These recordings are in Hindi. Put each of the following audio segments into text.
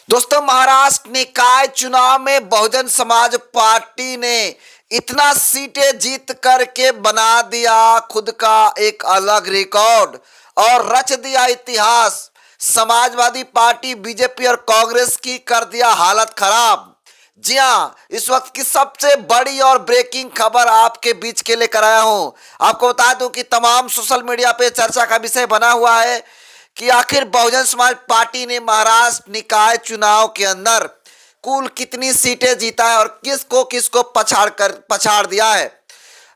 दोस्तों, महाराष्ट्र निकाय चुनाव में बहुजन समाज पार्टी ने इतना सीटें जीत करके बना दिया खुद का एक अलग रिकॉर्ड और रच दिया इतिहास। समाजवादी पार्टी, बीजेपी और कांग्रेस की कर दिया हालत खराब। जी हाँ, इस वक्त की सबसे बड़ी और ब्रेकिंग खबर आपके बीच के लेकर आया हूं। आपको बता दूं कि तमाम सोशल मीडिया पे चर्चा का विषय बना हुआ है कि आखिर बहुजन समाज पार्टी ने महाराष्ट्र निकाय चुनाव के अंदर कुल कितनी सीटें जीता है और किसको किसको पछाड़ दिया है।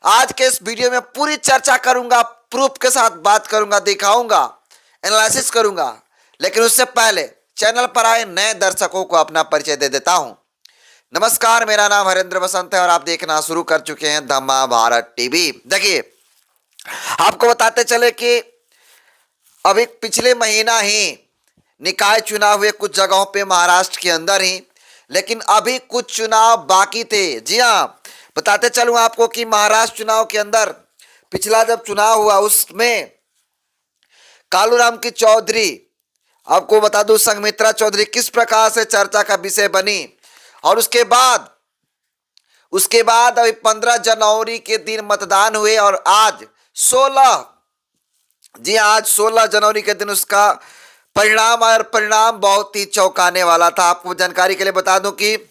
आज के इस वीडियो में पूरी चर्चा करूंगा, प्रूफ के साथ बात करूंगा, दिखाऊंगा, एनालिसिस करूंगा। लेकिन उससे पहले चैनल पर आए नए दर्शकों को अपना परिचय दे देता हूं। नमस्कार, मेरा नाम हरेंद्र बसंत है और आप देखना शुरू कर चुके हैं धम्मा भारत टीवी। देखिए, आपको बताते चले कि अभी पिछले महीना ही निकाय चुनाव हुए कुछ जगहों पे महाराष्ट्र के अंदर ही, लेकिन अभी कुछ चुनाव बाकी थे। जी हाँ, बताते चलूं आपको कि महाराष्ट्र चुनाव के अंदर पिछला जब चुनाव हुआ उसमें कालूराम की चौधरी, आपको बता दूं संघमित्रा चौधरी किस प्रकार से चर्चा का विषय बनी। और उसके बाद अभी 15 जनवरी के दिन मतदान हुए और आज 16, जी आज 16 जनवरी के दिन उसका परिणाम आया और परिणाम बहुत ही चौंकाने वाला था। आपको जानकारी के लिए बता दूं कि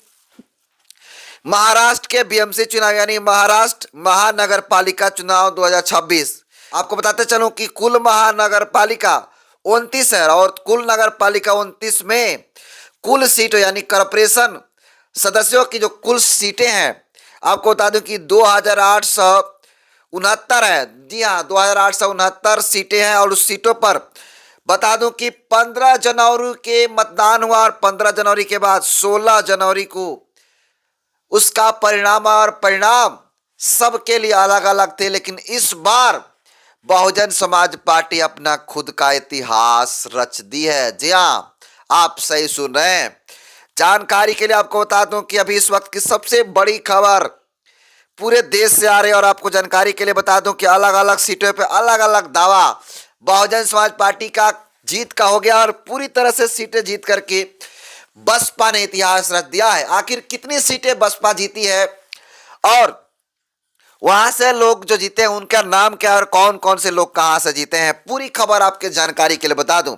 महाराष्ट्र के बीएमसी चुनाव यानी महाराष्ट्र महानगर पालिका चुनाव 2026, आपको बताते चलूं कि कुल महानगर पालिका 29 है और कुल नगर पालिका 29 में कुल सीटों यानी कॉर्पोरेशन सदस्यों की जो कुल सीटें हैं, आपको बता दूं कि 2869 है। जी हाँ, 2869 सीटें हैं और उस सीटों पर बता दूं कि 15 जनवरी के मतदान हुआ और 15 जनवरी के बाद 16 जनवरी को उसका परिणाम और परिणाम सबके लिए अलग अलग थे। लेकिन इस बार बहुजन समाज पार्टी अपना खुद का इतिहास रच दी है। जी हाँ, आप सही सुन रहे हैं। जानकारी के लिए आपको बता दूं कि अभी इस वक्त की सबसे बड़ी खबर पूरे देश से आ रही है और आपको जानकारी के लिए बता दूं कि अलग अलग सीटों पे अलग अलग दावा बहुजन समाज पार्टी का जीत का हो गया और पूरी तरह से सीटें जीत करके बसपा ने इतिहास रच दिया है। आखिर कितनी सीटें बसपा जीती है और वहां से लोग जो जीते हैं उनका नाम क्या और कौन कौन से लोग कहां से जीते हैं, पूरी खबर आपके जानकारी के लिए बता दूं।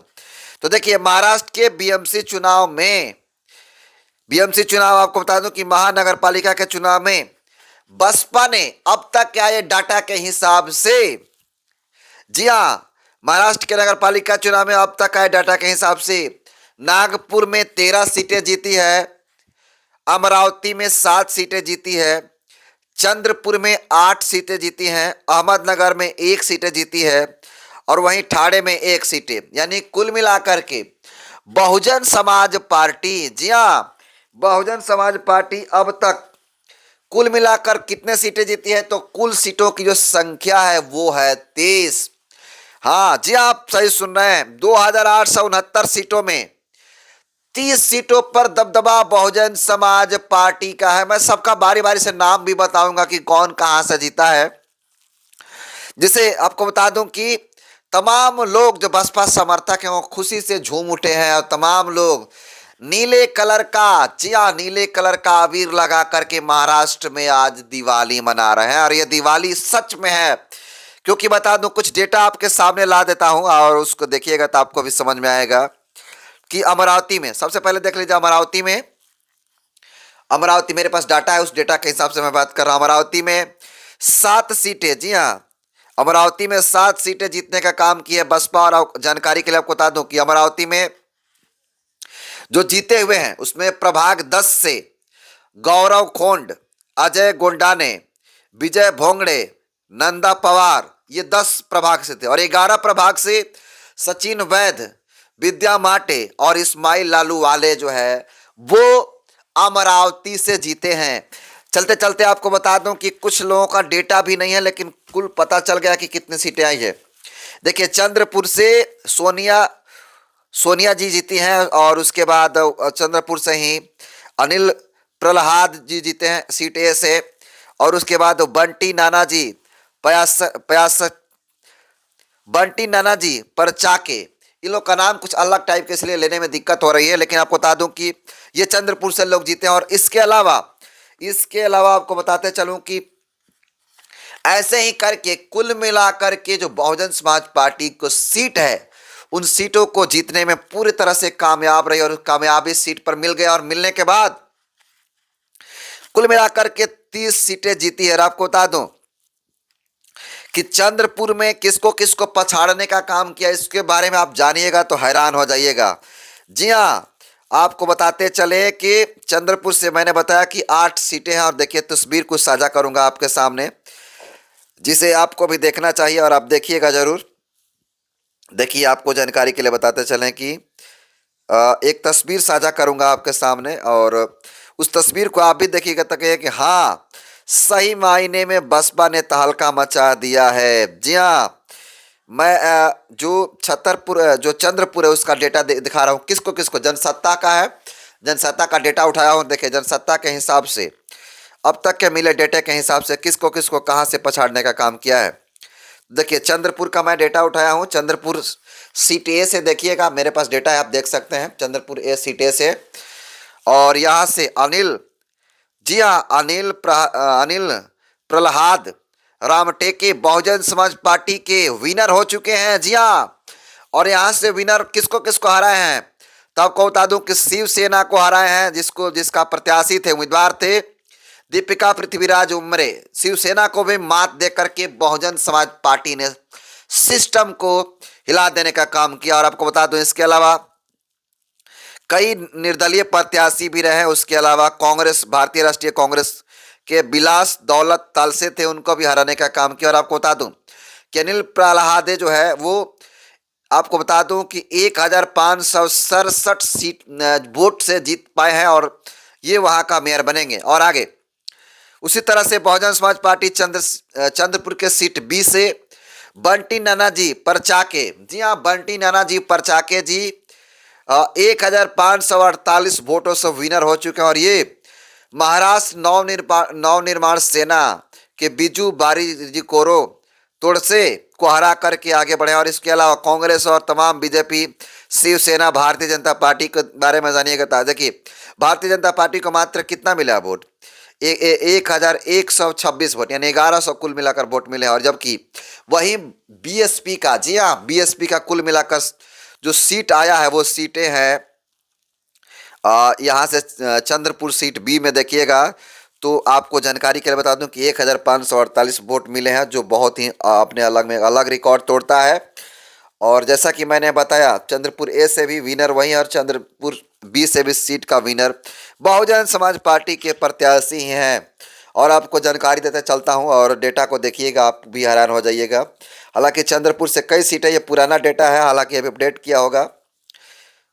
तो देखिए, महाराष्ट्र के बीएमसी चुनाव आपको बता दूं कि महानगर पालिका के चुनाव में बसपा ने अब तक क्या ये डाटा के हिसाब से, जी हाँ, महाराष्ट्र के नगर पालिका चुनाव में अब तक आए डाटा के हिसाब से नागपुर में 13 सीटें जीती है, अमरावती में 7 सीटें जीती है, चंद्रपुर में 8 सीटें जीती हैं, अहमदनगर में 1 सीटें जीती है और वहीं ठाणे में 1 सीटें, यानी कुल मिलाकर के बहुजन समाज पार्टी, जी हाँ, बहुजन समाज पार्टी अब तक कुल मिलाकर कितने सीटें जीती है, तो कुल सीटों की जो संख्या है वो है 23। हाँ जी, आप सही सुन रहे हैं, 2869 सीटों में 30 सीटों पर दबदबा बहुजन समाज पार्टी का है। मैं सबका बारी बारी से नाम भी बताऊंगा कि कौन कहां से जीता है। जिसे आपको बता दूं कि तमाम लोग जो बसपा समर्थक हैं वो खुशी से झूम उठे हैं और तमाम लोग नीले कलर का, जी हाँ, नीले कलर का अबीर लगा करके महाराष्ट्र में आज दिवाली मना रहे हैं। और ये दिवाली सच में है, क्योंकि बता दूं कुछ डेटा आपके सामने ला देता हूं और उसको देखिएगा तो आपको भी समझ में आएगा कि अमरावती में, सबसे पहले देख लीजिए, अमरावती मेरे पास डाटा है, उस डेटा के हिसाब से मैं बात कर रहा हूं। अमरावती में 7 सीटें, जी हाँ, अमरावती में 7 सीटें जीतने का काम की है बसपा। और जानकारी के लिए आपको बता दूं कि अमरावती में जो जीते हुए हैं उसमें प्रभाग 10 से गौरव खोंड, अजय गोंडाने, विजय भोंगड़े, नंदा पवार, ये 10 प्रभाग से थे और 11 प्रभाग से सचिन वैद्य, विद्या माटे और इस्माइल लालू वाले जो है वो अमरावती से जीते हैं। चलते चलते आपको बता दूं कि कुछ लोगों का डेटा भी नहीं है लेकिन कुल पता चल गया कि कितनी सीटें आई है। देखिए, चंद्रपुर से सोनिया जी जीती हैं और उसके बाद चंद्रपुर से ही अनिल प्रहलाद जी जीते हैं सीट ए से और उसके बाद बंटी नाना जी परचाके इन लोग का नाम कुछ अलग टाइप के, इसलिए लेने में दिक्कत हो रही है। लेकिन आपको बता दूं कि ये चंद्रपुर से लोग जीते हैं। और इसके अलावा आपको बताते चलूं कि ऐसे ही करके कुल मिलाकर के जो बहुजन समाज पार्टी को सीट है, उन सीटों को जीतने में पूरी तरह से कामयाब रही और कामयाबी सीट पर मिल गया। और मिलने के बाद कुल मिलाकर के 30 सीटें जीती है। और आपको बता दूं कि चंद्रपुर में किसको किसको पछाड़ने का काम किया, इसके बारे में आप जानिएगा तो हैरान हो जाइएगा। जी हाँ, आपको बताते चले कि चंद्रपुर से मैंने बताया कि 8 सीटें हैं। और देखिए, तस्वीर कुछ साझा करूंगा आपके सामने, जिसे आपको भी देखना चाहिए और आप देखिएगा जरूर। देखिए, आपको जानकारी के लिए बताते चलें कि एक तस्वीर साझा करूंगा आपके सामने, और उस तस्वीर को आप भी देखिएगा तक कि हाँ, सही मायने में बसपा ने तहलका मचा दिया है। जी हाँ, मैं जो चंद्रपुर है उसका डेटा दिखा रहा हूँ। किसको किसको जनसत्ता का है, जनसत्ता का डेटा उठाया हूँ। देखिए, जनसत्ता के हिसाब से अब तक के मिले डेटा के हिसाब से किसको किसको कहाँ से पछाड़ने का काम किया है। देखिए, चंद्रपुर का मैं डेटा उठाया हूँ। चंद्रपुर सीट ए से देखिएगा, मेरे पास डेटा है, आप देख सकते हैं। चंद्रपुर ए सीट ए से, और यहाँ से अनिल, जी हाँ, अनिल प्रहलाद रामटेके बहुजन समाज पार्टी के विनर हो चुके हैं। जी हाँ, और यहाँ से विनर किसको किसको हराए हैं, तो आपको बता दूं कि शिवसेना को हराए हैं, जिसका प्रत्याशी थे, उम्मीदवार थे दीपिका पृथ्वीराज उमरे। शिवसेना को भी मात देकर के बहुजन समाज पार्टी ने सिस्टम को हिला देने का काम किया। और आपको बता दूं, इसके अलावा कई निर्दलीय प्रत्याशी भी रहे। उसके अलावा कांग्रेस, भारतीय राष्ट्रीय कांग्रेस के बिलास दौलत तालसे थे, उनको भी हराने का काम किया। और आपको बता दूं कि अनिल प्रहलादे जो है वो, आपको बता दूं कि 1567 सीट वोट से जीत पाए हैं, और ये वहां का मेयर बनेंगे। और आगे उसी तरह से बहुजन समाज पार्टी चंद्रपुर के सीट बी से बंटी नानाजी परचाके, जी हाँ, बंटी नानाजी परचाके जी 1548 वोटों से विनर हो चुके हैं। और ये महाराष्ट्र नवनिर्माण सेना के बिजू बारी कोरो तोड़से को हरा करके आगे बढ़े। और इसके अलावा कांग्रेस और तमाम बीजेपी, शिवसेना, भारतीय जनता पार्टी के बारे में जानिएगा। देखिए, भारतीय जनता पार्टी को मात्र कितना मिला वोट, 1126 वोट, यानी 1100 कुल मिलाकर वोट मिले। और जबकि वहीं बीएसपी का, जी हाँ, बीएसपी का कुल मिलाकर जो सीट आया है वो सीटें हैं, यहाँ से चंद्रपुर सीट बी में देखिएगा तो आपको जानकारी के लिए बता दूं कि 1548 वोट मिले हैं, जो बहुत ही अपने अलग में अलग रिकॉर्ड तोड़ता है। और जैसा कि मैंने बताया, चंद्रपुर ए से भी विनर वहीं, और चंद्रपुर बी से भी सीट का विनर बहुजन समाज पार्टी के प्रत्याशी हैं। और आपको जानकारी देते चलता हूं, और डेटा को देखिएगा, आप भी हैरान हो जाइएगा। हालांकि चंद्रपुर से कई सीटें, ये पुराना डेटा है, हालांकि अभी अपडेट किया होगा,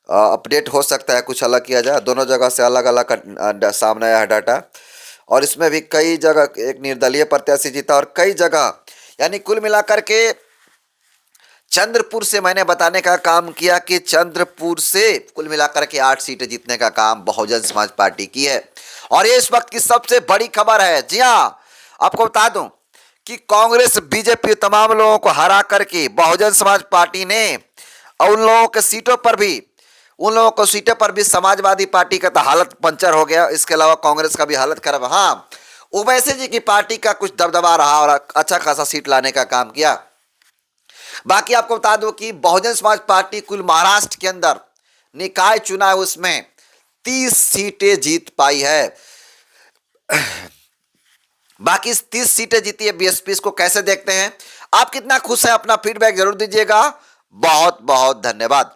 अपडेट हो सकता है कुछ अलग किया जाए। दोनों जगह से अलग अलग सामने आया है डाटा, और इसमें भी कई जगह एक निर्दलीय प्रत्याशी जीता, और कई जगह, यानी कुल मिलाकर के चंद्रपुर से मैंने बताने का काम किया कि चंद्रपुर से कुल मिलाकर के 8 सीटें जीतने का काम बहुजन समाज पार्टी की है। और ये इस वक्त की सबसे बड़ी खबर है। जी हाँ, आपको बता दूं कि कांग्रेस, बीजेपी, तमाम लोगों को हरा करके बहुजन समाज पार्टी ने, और उन लोगों के सीटों पर भी समाजवादी पार्टी का तो हालत पंचर हो गया। इसके अलावा कांग्रेस का भी हालत खराब। हाँ, ओवैसी जी की पार्टी का कुछ दबदबा रहा और अच्छा खासा सीट लाने का काम किया। बाकी आपको बता दूं कि बहुजन समाज पार्टी कुल महाराष्ट्र के अंदर निकाय चुनाव, उसमें 30 सीटें जीत पाई है। बाकी 30 सीटें जीती है बीएसपी। इसको कैसे देखते हैं, आप कितना खुश हैं, अपना फीडबैक जरूर दीजिएगा। बहुत बहुत धन्यवाद।